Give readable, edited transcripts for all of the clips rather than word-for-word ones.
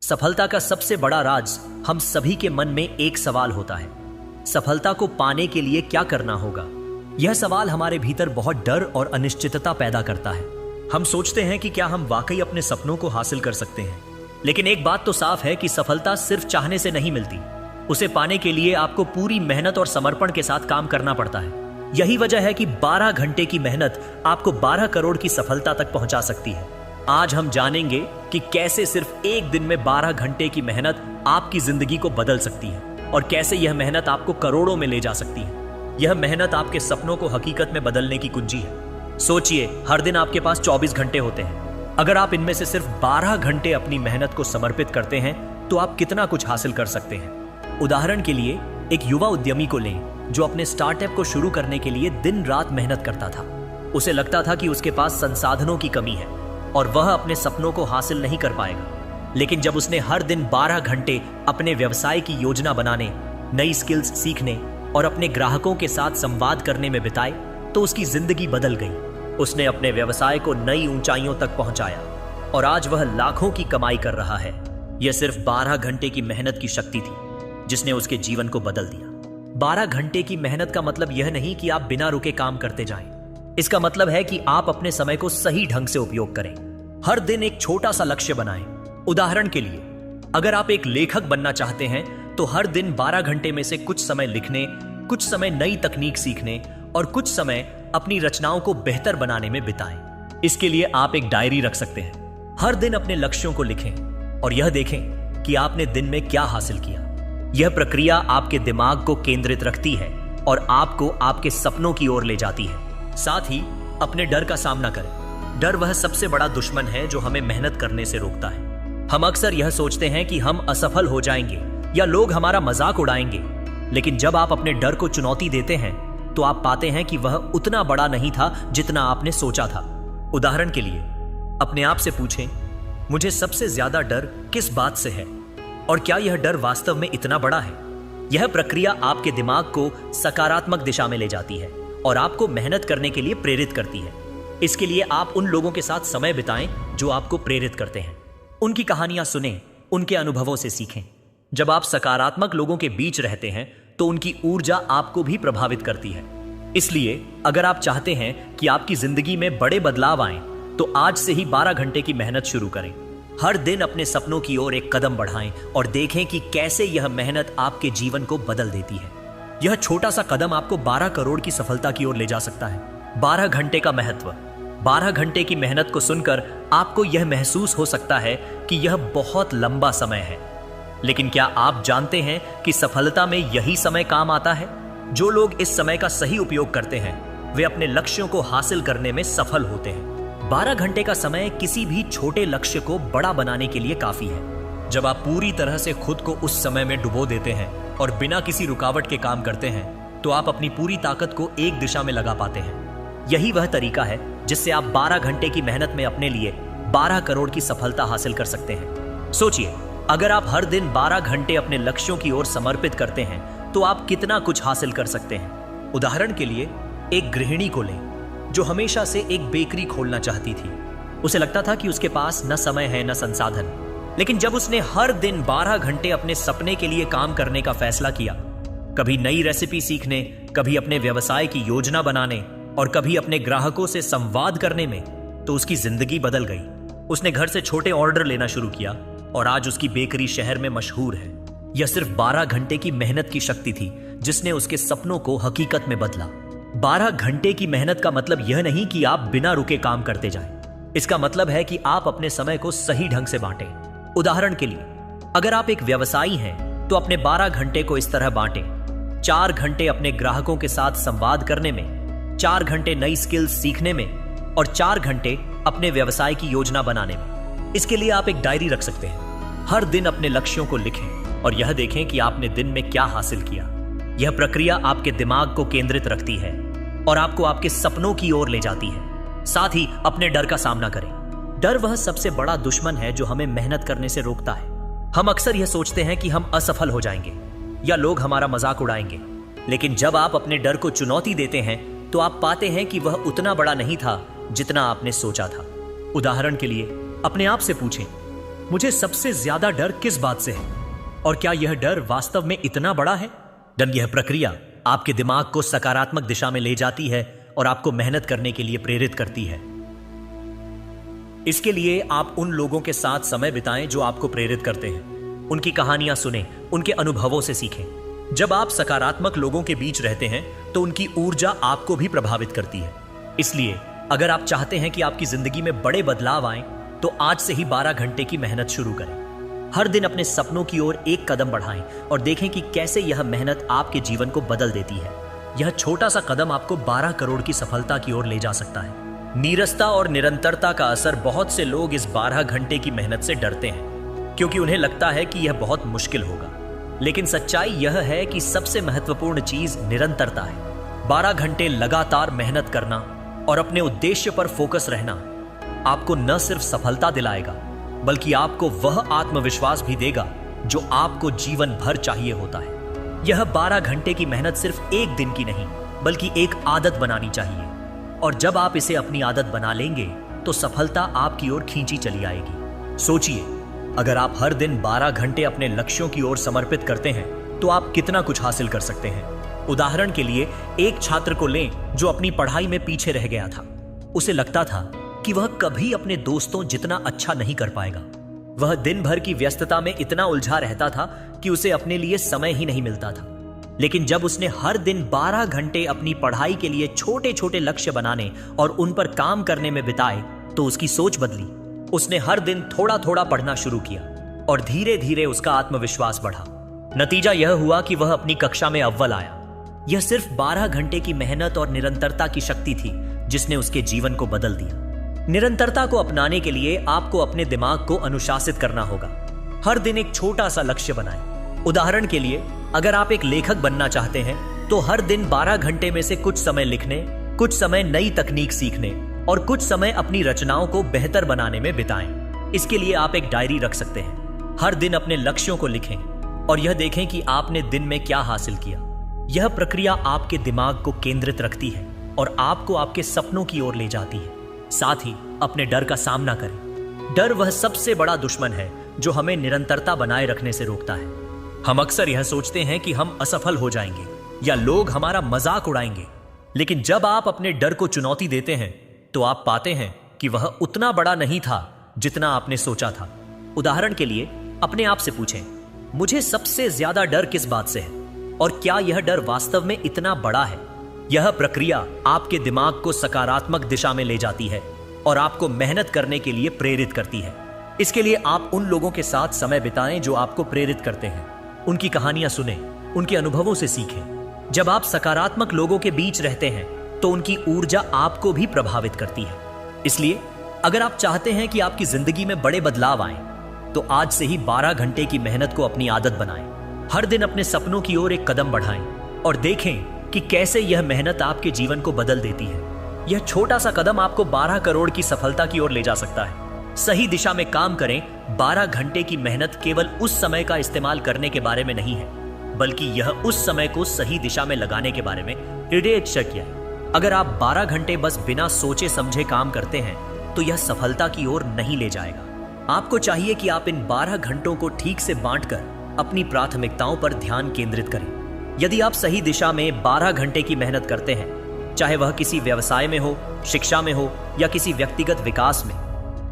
सफलता का सबसे बड़ा राज हम सभी के मन में एक सवाल होता है। सफलता को पाने के लिए क्या करना होगा? यह सवाल हमारे भीतर बहुत डर और अनिश्चितता पैदा करता है। हम सोचते हैं कि क्या हम वाकई अपने सपनों को हासिल कर सकते हैं। लेकिन एक बात तो साफ है कि सफलता सिर्फ चाहने से नहीं मिलती। उसे पाने के लिए आपको पूरी मेहनत और समर्पण के साथ काम करना पड़ता है। यही वजह है कि 12 घंटे की मेहनत आपको 12 करोड़ की सफलता तक पहुंचा सकती है। आज हम जानेंगे कि कैसे सिर्फ एक दिन में 12 घंटे की मेहनत आपकी जिंदगी को बदल सकती है और कैसे यह मेहनत आपको करोड़ों में ले जा सकती है। यह मेहनत आपके सपनों को हकीकत में बदलने की कुंजी है। सोचिए, हर दिन आपके पास 24 घंटे होते हैं। अगर आप इनमें से सिर्फ 12 घंटे अपनी मेहनत को समर्पित करते हैं तो आप कितना कुछ हासिल कर सकते हैं। उदाहरण के लिए एक युवा उद्यमी को लें जो अपने स्टार्टअप को शुरू करने के लिए दिन रात मेहनत करता था। उसे लगता था कि उसके पास संसाधनों की कमी है और वह अपने सपनों को हासिल नहीं कर पाएगा। लेकिन जब उसने हर दिन 12 घंटे अपने व्यवसाय की योजना बनाने, नई स्किल्स सीखने और अपने ग्राहकों के साथ संवाद करने में बिताए तो उसकी जिंदगी बदल गई। उसने अपने व्यवसाय को नई ऊंचाइयों तक पहुंचाया और आज वह लाखों की कमाई कर रहा है। यह सिर्फ 12 घंटे की मेहनत की शक्ति थी जिसने उसके जीवन को बदल दिया। 12 घंटे की मेहनत का मतलब यह नहीं कि आप बिना रुके काम करते जाएं। इसका मतलब है कि आप अपने समय को सही ढंग से उपयोग करें। हर दिन एक छोटा सा लक्ष्य बनाएं। उदाहरण के लिए, अगर आप एक लेखक बनना चाहते हैं तो हर दिन 12 घंटे में से कुछ समय लिखने, कुछ समय नई तकनीक सीखने और कुछ समय अपनी रचनाओं को बेहतर बनाने में बिताएं। इसके लिए आप एक डायरी रख सकते हैं। हर दिन अपने लक्ष्यों को लिखें और यह देखें कि आपने दिन में क्या हासिल किया। यह प्रक्रिया आपके दिमाग को केंद्रित रखती है और आपको आपके सपनों की ओर ले जाती है। साथ ही अपने डर का सामना करें। डर वह सबसे बड़ा दुश्मन है जो हमें मेहनत करने से रोकता है। हम अक्सर यह सोचते हैं कि हम असफल हो जाएंगे या लोग हमारा मजाक उड़ाएंगे। लेकिन जब आप अपने डर को चुनौती देते हैं तो आप पाते हैं कि वह उतना बड़ा नहीं था जितना आपने सोचा था। उदाहरण के लिए, अपने आप से पूछें, मुझे सबसे ज्यादा डर किस बात से है और क्या यह डर वास्तव में इतना बड़ा है? यह प्रक्रिया आपके दिमाग को सकारात्मक दिशा में ले जाती है और आपको मेहनत करने के लिए प्रेरित करती है। इसके लिए आप उन लोगों के साथ समय बिताएं जो आपको प्रेरित करते हैं। उनकी कहानियां सुनें, उनके अनुभवों से सीखें। जब आप सकारात्मक लोगों के बीच रहते हैं तो उनकी ऊर्जा आपको भी प्रभावित करती है। इसलिए अगर आप चाहते हैं कि आपकी जिंदगी में बड़े बदलाव आएं, तो आज से ही 12 घंटे की मेहनत शुरू करें। हर दिन अपने सपनों की ओर एक कदम बढ़ाएं और देखें कि कैसे यह मेहनत आपके जीवन को बदल देती है। यह छोटा सा कदम आपको 12 करोड़ की सफलता की ओर ले जा सकता है। 12 घंटे का महत्व। 12 घंटे की मेहनत को सुनकर आपको यह महसूस हो सकता है कि यह बहुत लंबा समय है। लेकिन क्या आप जानते हैं कि सफलता में यही समय काम आता है? जो लोग इस समय का सही उपयोग करते हैं वे अपने लक्ष्यों को हासिल करने में सफल होते हैं। 12 घंटे का समय किसी भी छोटे लक्ष्य को बड़ा बनाने के लिए काफी है। जब आप पूरी तरह से खुद को उस समय में डुबो देते हैं और बिना किसी रुकावट के काम करते हैं तो आप अपनी पूरी ताकत को एक दिशा में लगा पाते हैं। यही वह तरीका है जिससे आप 12 घंटे की मेहनत में अपने लिए 12 करोड़ की सफलता हासिल कर सकते हैं। सोचिए, अगर आप हर दिन 12 घंटे अपने लक्ष्यों की ओर समर्पित करते हैं तो आप कितना कुछ हासिल कर सकते हैं। उदाहरण के लिए एक गृहिणी को लें जो हमेशा से एक बेकरी खोलना चाहती थी। उसे लगता था कि उसके पास न समय है न संसाधन। लेकिन जब उसने हर दिन 12 घंटे अपने सपने के लिए काम करने का फैसला किया, कभी नई रेसिपी सीखने, कभी अपने व्यवसाय की योजना बनाने और कभी अपने ग्राहकों से संवाद करने में, तो उसकी जिंदगी बदल गई। उसने घर से छोटे ऑर्डर लेना शुरू किया और आज उसकी बेकरी शहर में मशहूर है। यह सिर्फ 12 घंटे की मेहनत की शक्ति थी जिसने उसके सपनों को हकीकत में बदला। 12 घंटे की मेहनत का मतलब यह नहीं कि आप बिना रुके काम करते जाएं। इसका मतलब है कि आप अपने समय को सही ढंग से बांटें। उदाहरण के लिए, अगर आप एक व्यवसायी हैं तो अपने 12 घंटे को इस तरह बांटें। 4 घंटे अपने ग्राहकों के साथ संवाद करने में, 4 घंटे नई स्किल्स सीखने में और 4 घंटे अपने व्यवसाय की योजना बनाने में। इसके लिए आप एक डायरी रख सकते हैं। हर दिन अपने लक्ष्यों को लिखें और यह देखें कि आपने दिन में क्या हासिल किया। यह प्रक्रिया आपके दिमाग को केंद्रित रखती है और आपको आपके सपनों की ओर ले जाती है। साथ ही अपने डर का सामना करें। डर वह सबसे बड़ा दुश्मन है जो हमें मेहनत करने से रोकता है। हम अक्सर यह सोचते हैं कि हम असफल हो जाएंगे या लोग हमारा मजाक उड़ाएंगे। लेकिन जब आप अपने डर को चुनौती देते हैं तो आप पाते हैं कि वह उतना बड़ा नहीं था जितना आपने सोचा था। उदाहरण के लिए, अपने आप से पूछें, मुझे सबसे ज्यादा डर किस बात से है और क्या यह डर वास्तव में इतना बड़ा है? यह प्रक्रिया आपके दिमाग को सकारात्मक दिशा में ले जाती है और आपको मेहनत करने के लिए प्रेरित करती है। इसके लिए आप उन लोगों के साथ समय बिताएं जो आपको प्रेरित करते हैं। उनकी कहानियां सुनें, उनके अनुभवों से सीखें। जब आप सकारात्मक लोगों के बीच रहते हैं तो उनकी ऊर्जा आपको भी प्रभावित करती है। इसलिए अगर आप चाहते हैं कि आपकी जिंदगी में बड़े बदलाव आए तो आज से ही 12 घंटे की मेहनत शुरू करें। हर दिन अपने सपनों की ओर एक कदम बढ़ाएं और देखें कि कैसे यह मेहनत आपके जीवन को बदल देती है। यह छोटा सा कदम आपको 12 करोड़ की सफलता की ओर ले जा सकता है। नीरसता और निरंतरता का असर बहुत से लोग इस 12 घंटे की मेहनत से डरते हैं क्योंकि उन्हें लगता है कि यह बहुत मुश्किल होगा। लेकिन सच्चाई यह है कि सबसे महत्वपूर्ण चीज निरंतरता है। 12 घंटे लगातार मेहनत करना और अपने उद्देश्य पर फोकस रहना आपको न सिर्फ सफलता दिलाएगा बल्कि आपको वह आत्मविश्वास भी देगा जो आपको जीवन भर चाहिए होता है। यह 12 घंटे की मेहनत सिर्फ एक दिन की नहीं बल्कि एक आदत बनानी चाहिए और जब आप इसे अपनी आदत बना लेंगे तो सफलता आपकी ओर खींची चली आएगी। सोचिए, अगर आप हर दिन 12 घंटे अपने लक्ष्यों की ओर समर्पित करते हैं तो आप कितना कुछ हासिल कर सकते हैं। उदाहरण के लिए एक छात्र को लें जो अपनी पढ़ाई में पीछे रह गया था। उसे लगता था कि वह कभी अपने दोस्तों जितना अच्छा नहीं कर पाएगा। वह दिन भर की व्यस्तता में इतना उलझा रहता था कि उसे अपने लिए समय ही नहीं मिलता था। लेकिन जब उसने हर दिन 12 घंटे अपनी पढ़ाई के लिए छोटे छोटे लक्ष्य बनाने और उन पर काम करने में बिताए तो उसकी सोच बदली। उसने हर दिन थोड़ा थोड़ा पढ़ना शुरू किया और धीरे धीरे उसका आत्मविश्वास बढ़ा। नतीजा यह हुआ कि वह अपनी कक्षा में अव्वल आया। यह सिर्फ 12 घंटे की मेहनत और निरंतरता की शक्ति थी जिसने उसके जीवन को बदल दिया। निरंतरता को अपनाने के लिए आपको अपने दिमाग को अनुशासित करना होगा। हर दिन एक छोटा सा लक्ष्य बनाएं। उदाहरण के लिए, अगर आप एक लेखक बनना चाहते हैं तो हर दिन 12 घंटे में से कुछ समय लिखने, कुछ समय नई तकनीक सीखने और कुछ समय अपनी रचनाओं को बेहतर बनाने में बिताएं। इसके लिए आप एक डायरी रख सकते हैं। हर दिन अपने लक्ष्यों को लिखें और यह देखें कि आपने दिन में क्या हासिल किया। यह प्रक्रिया आपके दिमाग को केंद्रित रखती है और आपको आपके सपनों की ओर ले जाती है। साथ ही अपने डर का सामना करें। डर वह सबसे बड़ा दुश्मन है जो हमें निरंतरता बनाए रखने से रोकता है। हम अक्सर यह सोचते हैं कि हम असफल हो जाएंगे या लोग हमारा मजाक उड़ाएंगे, लेकिन जब आप अपने डर को चुनौती देते हैं तो आप पाते हैं कि वह उतना बड़ा नहीं था जितना आपने सोचा था। उदाहरण के लिए, अपने आप से पूछें, मुझे सबसे ज्यादा डर किस बात से है और क्या यह डर वास्तव में इतना बड़ा है? यह प्रक्रिया आपके दिमाग को सकारात्मक दिशा में ले जाती है और आपको मेहनत करने के लिए प्रेरित करती है। इसके लिए आप उन लोगों के साथ समय बिताएं जो आपको प्रेरित करते हैं। उनकी कहानियां सुनें, उनके अनुभवों से सीखें। जब आप सकारात्मक लोगों के बीच रहते हैं तो उनकी ऊर्जा आपको भी प्रभावित करती है। इसलिए अगर आप चाहते हैं कि आपकी जिंदगी में बड़े बदलाव आएं, तो आज से ही 12 घंटे की मेहनत को अपनी आदत बनाएं। हर दिन अपने सपनों की ओर एक कदम बढ़ाएं और देखें कि कैसे यह मेहनत आपके जीवन को बदल देती है। यह छोटा सा कदम आपको 12 करोड़ की सफलता की ओर ले जा सकता है। सही दिशा में काम करें। 12 घंटे की मेहनत केवल उस समय का इस्तेमाल करने के बारे में नहीं है, बल्कि यह उस समय को सही दिशा में लगाने के बारे में हृदय है। अगर आप 12 घंटे बस बिना सोचे समझे काम करते हैं तो यह सफलता की ओर नहीं ले जाएगा। आपको चाहिए कि आप इन 12 घंटों को ठीक से बांटकर अपनी प्राथमिकताओं पर ध्यान केंद्रित करें। यदि आप सही दिशा में 12 घंटे की मेहनत करते हैं, चाहे वह किसी व्यवसाय में हो, शिक्षा में हो या किसी व्यक्तिगत विकास में,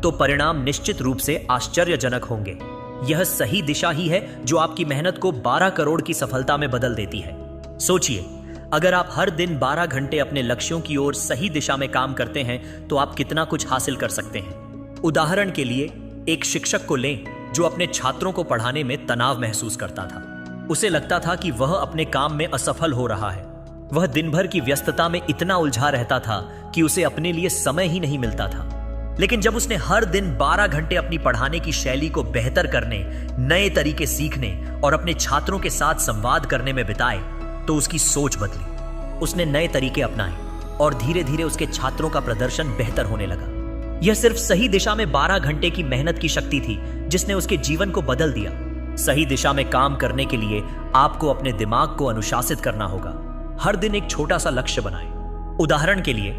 तो परिणाम निश्चित रूप से आश्चर्यजनक होंगे। यह सही दिशा ही है जो आपकी मेहनत को 12 करोड़ की सफलता में बदल देती है। सोचिए, अगर आप हर दिन 12 घंटे अपने लक्ष्यों की ओर सही दिशा में काम करते हैं तो आप कितना कुछ हासिल कर सकते हैं। उदाहरण के लिए, एक शिक्षक को लें जो अपने छात्रों को पढ़ाने में तनाव महसूस करता था। उसे लगता था कि वह अपने काम में असफल हो रहा है। वह दिन भर की व्यस्तता में इतना उलझा रहता था कि उसे अपने लिए समय ही नहीं मिलता था। लेकिन जब उसने हर दिन 12 घंटे अपनी पढ़ाने की शैली को बेहतर करने, नए तरीके सीखने और अपने छात्रों के साथ संवाद करने में बिताए तो उसकी सोच बदली। उसने नए तरीके अपनाए और धीरे धीरे उसके छात्रों का प्रदर्शन बेहतर होने लगा। यह सिर्फ सही दिशा में 12 घंटे की मेहनत की शक्ति थी जिसने उसके जीवन को बदल दिया। सही दिशा में काम करने के लिए आपको अपने दिमाग को अनुशासित करना होगा। हर दिन एक छोटा सा लक्ष्य बनाएं। उदाहरण के लिए,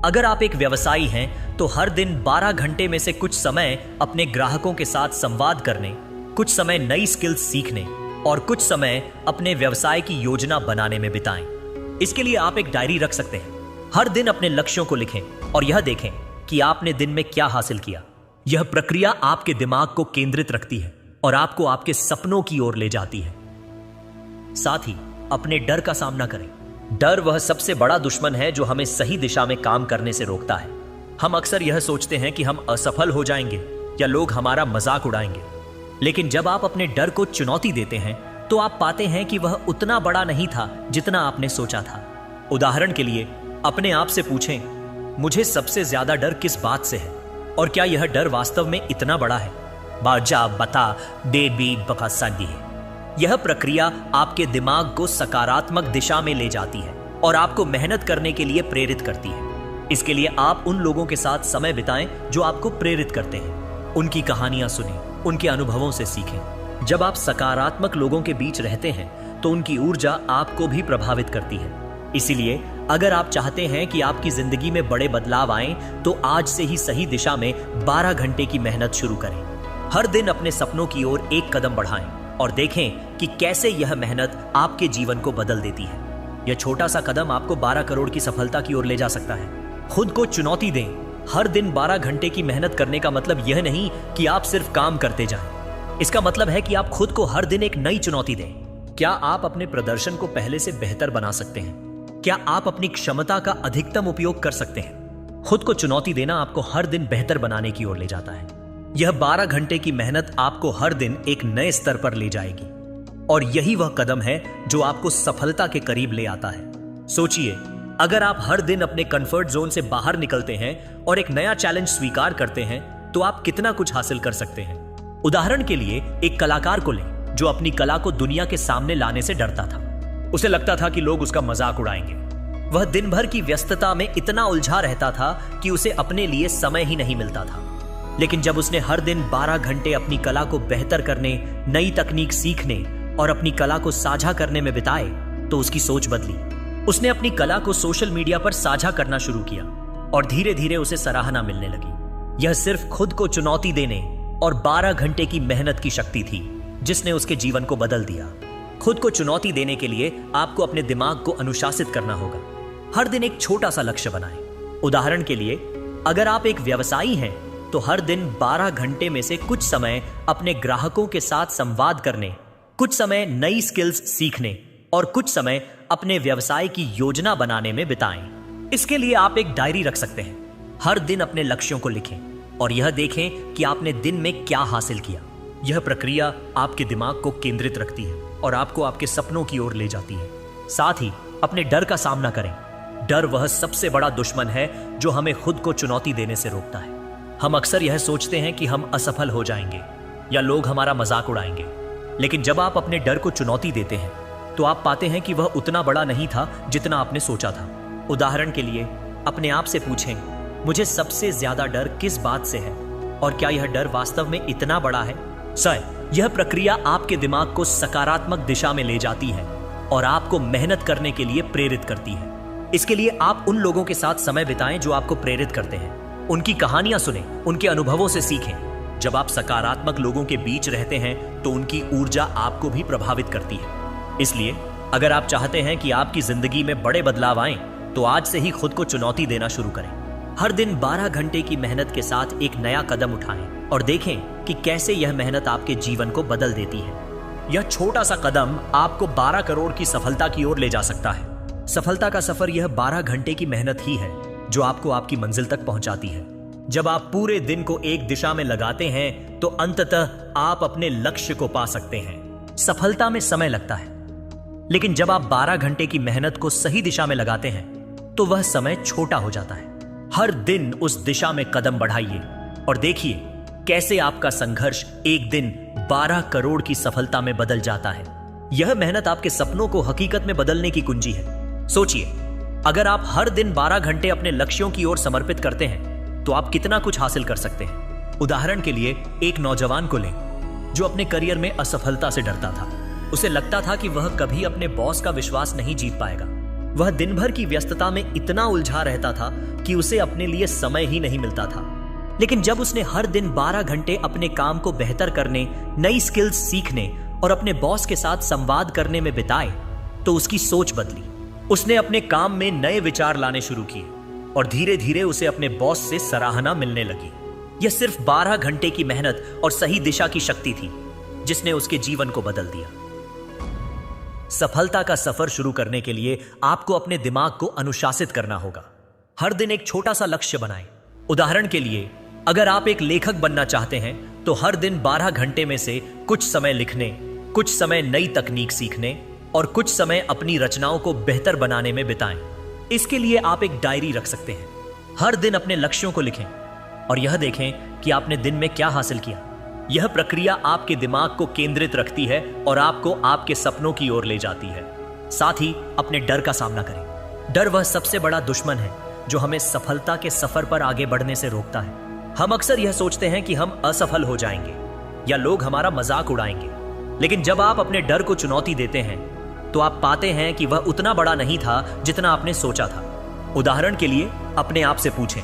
अगर आप एक व्यवसायी हैं तो हर दिन 12 घंटे में से कुछ समय अपने ग्राहकों के साथ संवाद करने, कुछ समय नई स्किल्स सीखने और कुछ समय अपने व्यवसाय की योजना बनाने में बिताएं। इसके लिए आप एक डायरी रख सकते हैं। हर दिन अपने लक्ष्यों को लिखें और यह देखें कि आपने दिन में क्या हासिल किया। यह प्रक्रिया आपके दिमाग को केंद्रित रखती है और आपको आपके सपनों की ओर ले जाती है। साथ ही अपने डर का सामना करें। डर वह सबसे बड़ा दुश्मन है जो हमें सही दिशा में काम करने से रोकता है। हम अक्सर यह सोचते हैं कि हम असफल हो जाएंगे या लोग हमारा मजाक उड़ाएंगे, लेकिन जब आप अपने डर को चुनौती देते हैं तो आप पाते हैं कि वह उतना बड़ा नहीं था जितना आपने सोचा था। उदाहरण के लिए अपने आप से पूछें, मुझे सबसे ज्यादा डर किस बात से है और क्या यह डर वास्तव में इतना बड़ा है? बाजा बता दे बी बका सादी है। यह प्रक्रिया आपके दिमाग को सकारात्मक दिशा में ले जाती है और आपको मेहनत करने के लिए प्रेरित करती है। इसके लिए आप उन लोगों के साथ समय बिताएं जो आपको प्रेरित करते हैं। उनकी कहानियां सुनें, उनके अनुभवों से सीखें। जब आप सकारात्मक लोगों के बीच रहते हैं तो उनकी ऊर्जा आपको भी प्रभावित करती है। इसीलिए अगर आप चाहते हैं कि आपकी जिंदगी में बड़े बदलाव आएं, तो आज से ही सही दिशा में 12 घंटे की मेहनत शुरू करें। हर दिन अपने सपनों की ओर एक कदम बढ़ाएं और देखें कि कैसे यह मेहनत आपके जीवन को बदल देती है। यह छोटा सा कदम आपको 12 करोड़ की सफलता की ओर ले जा सकता है। खुद को चुनौती दें। हर दिन 12 घंटे की मेहनत करने का मतलब यह नहीं कि आप सिर्फ काम करते जाएं। इसका मतलब है कि आप खुद को हर दिन एक नई चुनौती दें। क्या आप अपने प्रदर्शन को पहले से बेहतर बना सकते हैं? क्या आप अपनी क्षमता का अधिकतम उपयोग कर सकते हैं? खुद को चुनौती देना आपको हर दिन बेहतर बनाने की ओर ले जाता है। यह 12 घंटे की मेहनत आपको हर दिन एक नए स्तर पर ले जाएगी और यही वह कदम है जो आपको सफलता के करीब ले आता है। सोचिए, अगर आप हर दिन अपने कंफर्ट जोन से बाहर निकलते हैं और एक नया चैलेंज स्वीकार करते हैं तो आप कितना कुछ हासिल कर सकते हैं। उदाहरण के लिए एक कलाकार को लें जो अपनी कला को दुनिया के सामने लाने से डरता था। उसे लगता था कि लोग उसका मजाक उड़ाएंगे। वह दिन भर की व्यस्तता में इतना उलझा रहता था कि उसे अपने लिए समय ही नहीं मिलता था। लेकिन जब उसने हर दिन 12 घंटे अपनी कला को बेहतर करने, नई तकनीक सीखने और अपनी कला को साझा करने में बिताए तो उसकी सोच बदली। उसने अपनी कला को सोशल मीडिया पर साझा करना शुरू किया और धीरे धीरे उसे सराहना मिलने लगी। यह सिर्फ खुद को चुनौती देने और 12 घंटे की मेहनत की शक्ति थी जिसने उसके जीवन को बदल दिया। खुद को चुनौती देने के लिए आपको अपने दिमाग को अनुशासित करना होगा। हर दिन एक छोटा सा लक्ष्य बनाएं। उदाहरण के लिए, अगर आप एक व्यवसायी हैं तो हर दिन 12 घंटे में से कुछ समय अपने ग्राहकों के साथ संवाद करने, कुछ समय नई स्किल्स सीखने और कुछ समय अपने व्यवसाय की योजना बनाने में बिताएं। इसके लिए आप एक डायरी रख सकते हैं। हर दिन अपने लक्ष्यों को लिखें और यह देखें कि आपने दिन में क्या हासिल किया। यह प्रक्रिया आपके दिमाग को केंद्रित रखती है और आपको आपके सपनों की ओर ले जाती है। साथ ही अपने डर का सामना करें। डर वह सबसे बड़ा दुश्मन है जो हमें खुद को चुनौती देने से रोकता है। हम अक्सर यह सोचते हैं कि हम असफल हो जाएंगे या लोग हमारा मजाक उड़ाएंगे, लेकिन जब आप अपने डर को चुनौती देते हैं तो आप पाते हैं कि वह उतना बड़ा नहीं था जितना आपने सोचा था। उदाहरण के लिए अपने आप से पूछें, मुझे सबसे ज्यादा डर किस बात से है और क्या यह डर वास्तव में इतना बड़ा है? यह प्रक्रिया आपके दिमाग को सकारात्मक दिशा में ले जाती है और आपको मेहनत करने के लिए प्रेरित करती है। इसके लिए आप उन लोगों के साथ समय बिताएं जो आपको प्रेरित करते हैं। उनकी कहानियां सुनें, उनके अनुभवों से सीखें। जब आप सकारात्मक लोगों के बीच रहते हैं तो उनकी ऊर्जा आपको भी प्रभावित करती है। इसलिए अगर आप चाहते हैं कि आपकी जिंदगी में बड़े बदलाव आएं, तो आज से ही खुद को चुनौती देना शुरू करें। हर दिन 12 घंटे की मेहनत के साथ एक नया कदम उठाएं और देखें कि कैसे यह मेहनत आपके जीवन को बदल देती है। यह छोटा सा कदम आपको 12 करोड़ की सफलता की ओर ले जा सकता है। सफलता का सफर यह 12 घंटे की मेहनत ही है जो आपको आपकी मंजिल तक पहुंचाती है। जब आप पूरे दिन को एक दिशा में लगाते हैं तो अंततः आप अपने लक्ष्य को पा सकते हैं। सफलता में समय लगता है, लेकिन जब आप 12 घंटे की मेहनत को सही दिशा में लगाते हैं तो वह समय छोटा हो जाता है। हर दिन उस दिशा में कदम बढ़ाइए और देखिए कैसे आपका संघर्ष एक दिन 12 करोड़ की सफलता में बदल जाता है। यह मेहनत आपके सपनों को हकीकत में बदलने की कुंजी है। सोचिए, अगर आप हर दिन 12 घंटे अपने लक्ष्यों की ओर समर्पित करते हैं तो आप कितना कुछ हासिल कर सकते हैं। उदाहरण के लिए एक नौजवान को लें जो अपने करियर में असफलता से डरता था। उसे लगता था कि वह कभी अपने बॉस का विश्वास नहीं जीत पाएगा। वह दिन भर की व्यस्तता में इतना उलझा रहता था कि उसे अपने लिए समय ही नहीं मिलता था। लेकिन जब उसने हर दिन 12 घंटे अपने काम को बेहतर करने, नई स्किल्स सीखने और अपने बॉस के साथ संवाद करने में बिताए, तो उसकी सोच बदली। उसने अपने काम में नए विचार लाने शुरू किए और धीरे धीरे उसे अपने बॉस से सराहना मिलने लगी। यह सिर्फ 12 घंटे की मेहनत और सही दिशा की शक्ति थी जिसने उसके जीवन को बदल दिया। सफलता का सफर शुरू करने के लिए आपको अपने दिमाग को अनुशासित करना होगा। हर दिन एक छोटा सा लक्ष्य बनाएं। उदाहरण के लिए, अगर आप एक लेखक बनना चाहते हैं तो हर दिन 12 घंटे में से कुछ समय लिखने, कुछ समय नई तकनीक सीखने और कुछ समय अपनी रचनाओं को बेहतर बनाने में बिताएं। इसके लिए आप एक डायरी रख सकते हैं। हर दिन अपने लक्ष्यों को लिखें और यह देखें कि आपने दिन में क्या हासिल किया। यह प्रक्रिया आपके दिमाग को केंद्रित रखती है और आपको आपके सपनों की ओर ले जाती है। साथ ही अपने डर का सामना करें। डर वह सबसे बड़ा दुश्मन है जो हमें सफलता के सफर पर आगे बढ़ने से रोकता है। हम अक्सर यह सोचते हैं कि हम असफल हो जाएंगे या लोग हमारा मजाक उड़ाएंगे, लेकिन जब आप अपने डर को चुनौती देते हैं तो आप पाते हैं कि वह उतना बड़ा नहीं था जितना आपने सोचा था। उदाहरण के लिए, अपने आप से पूछें,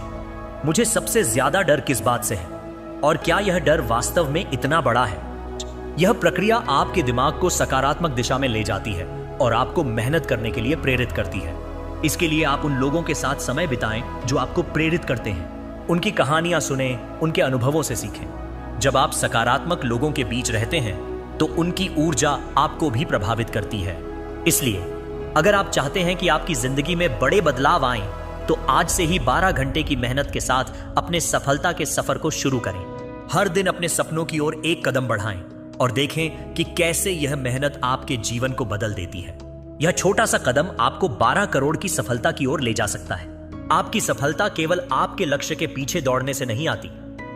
मुझे सबसे ज्यादा डर किस बात से है और क्या यह डर वास्तव में इतना बड़ा है? यह प्रक्रिया आपके दिमाग को सकारात्मक दिशा में ले जाती है और आपको मेहनत करने के लिए प्रेरित करती है। इसके लिए आप उन लोगों के साथ समय बिताएं जो आपको प्रेरित करते हैं। उनकी कहानियां सुनें, उनके अनुभवों से सीखें। जब आप सकारात्मक लोगों के बीच रहते हैं तो उनकी ऊर्जा आपको भी प्रभावित करती है। इसलिए अगर आप चाहते हैं कि आपकी जिंदगी में बड़े बदलाव आएं, तो आज से ही 12 घंटे की मेहनत के साथ अपने सफलता के सफर को शुरू करें। हर दिन अपने सपनों की ओर एक कदम बढ़ाएं और देखें कि कैसे यह मेहनत आपके जीवन को बदल देती है। यह छोटा सा कदम आपको 12 करोड़ की सफलता की ओर ले जा सकता है। आपकी सफलता केवल आपके लक्ष्य के पीछे दौड़ने से नहीं आती,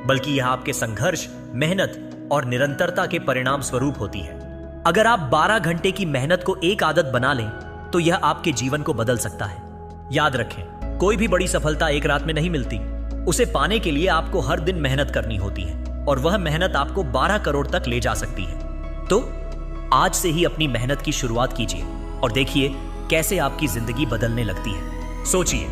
बल्कि यह आपके संघर्ष, मेहनत और निरंतरता के परिणाम स्वरूप होती है। अगर आप 12 घंटे की मेहनत को एक आदत बना लें तो यह आपके जीवन को बदल सकता है। याद रखें, कोई भी बड़ी सफलता एक रात में नहीं मिलती। उसे पाने के लिए आपको हर दिन मेहनत करनी होती है और वह मेहनत आपको 12 करोड़ तक ले जा सकती है। तो आज से ही अपनी मेहनत की शुरुआत कीजिए और देखिए कैसे आपकी जिंदगी बदलने लगती है। सोचिए,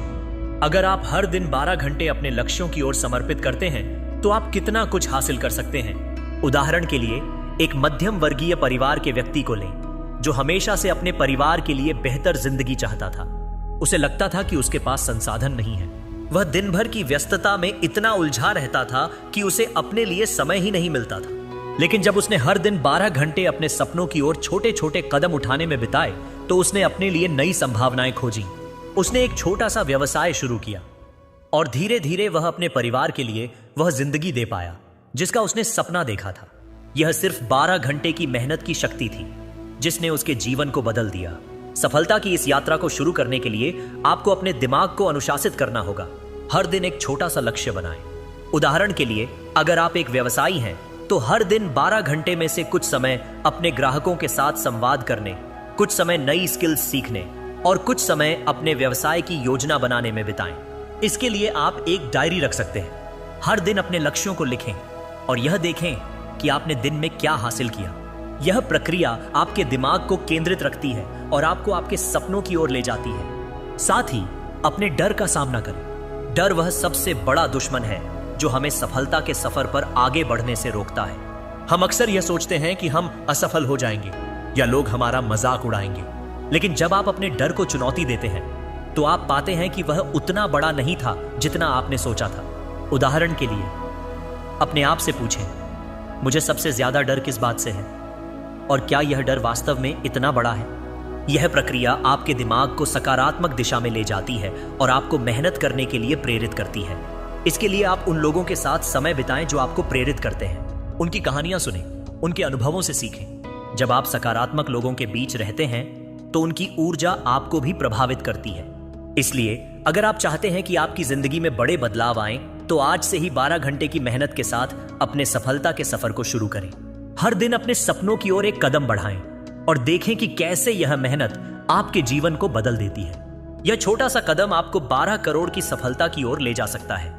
अगर आप हर दिन 12 घंटे अपने लक्ष्यों की ओर समर्पित करते हैं तो आप कितना कुछ हासिल कर सकते हैं। उदाहरण के लिए, एक मध्यम वर्गीय परिवार के व्यक्ति को लें जो हमेशा से अपने परिवार के लिए बेहतर जिंदगी चाहता था। उसे लगता था कि उसके पास संसाधन नहीं है। वह दिन भर की व्यस्तता में इतना उलझा रहता था कि उसे अपने लिए समय ही नहीं मिलता था। लेकिन जब उसने हर दिन 12 घंटे अपने सपनों की ओर छोटे छोटे कदम उठाने में बिताए तो उसने अपने लिए नई संभावनाएं खोजी। उसने एक छोटा सा व्यवसाय शुरू किया और धीरे धीरे वह अपने परिवार के लिए वह जिंदगी दे पाया जिसका उसने सपना देखा था। यह सिर्फ 12 घंटे की मेहनत की शक्ति थी जिसने उसके जीवन को बदल दिया। सफलता की इस यात्रा को शुरू करने के लिए आपको अपने दिमाग को अनुशासित करना होगा। हर दिन एक छोटा सा लक्ष्य बनाएं। उदाहरण के लिए, अगर आप एक व्यवसायी हैं तो हर दिन 12 घंटे में से कुछ समय अपने ग्राहकों के साथ संवाद करने, कुछ समय नई स्किल्स सीखने और कुछ समय अपने व्यवसाय की योजना बनाने में बिताएं। इसके लिए आप एक डायरी रख सकते हैं। हर दिन अपने लक्ष्यों को लिखें और यह देखें कि आपने दिन में क्या हासिल किया। यह प्रक्रिया आपके दिमाग को केंद्रित रखती है और आपको आपके सपनों की ओर ले जाती है। साथ ही अपने डर का सामना करें। डर वह सबसे बड़ा दुश्मन है जो हमें सफलता के सफर पर आगे बढ़ने से रोकता है। हम अक्सर यह सोचते हैं कि हम असफल हो जाएंगे या लोग हमारा मजाक उड़ाएंगे, लेकिन जब आप अपने डर को चुनौती देते हैं तो आप पाते हैं कि वह उतना बड़ा नहीं था जितना आपने सोचा था। उदाहरण के लिए, अपने आप से पूछें, मुझे सबसे ज्यादा डर किस बात से है और क्या यह डर वास्तव में इतना बड़ा है? यह प्रक्रिया आपके दिमाग को सकारात्मक दिशा में ले जाती है और आपको मेहनत करने के लिए प्रेरित करती है। इसके लिए आप उन लोगों के साथ समय बिताएं जो आपको प्रेरित करते हैं। उनकी कहानियां सुनें, उनके अनुभवों से सीखें। जब आप सकारात्मक लोगों के बीच रहते हैं तो उनकी ऊर्जा आपको भी प्रभावित करती है। इसलिए अगर आप चाहते हैं कि आपकी जिंदगी में बड़े बदलाव आएं, तो आज से ही 12 घंटे की मेहनत के साथ अपने सफलता के सफर को शुरू करें। हर दिन अपने सपनों की ओर एक कदम बढ़ाएं और देखें कि कैसे यह मेहनत आपके जीवन को बदल देती है। यह छोटा सा कदम आपको 12 करोड़ की सफलता की ओर ले जा सकता है।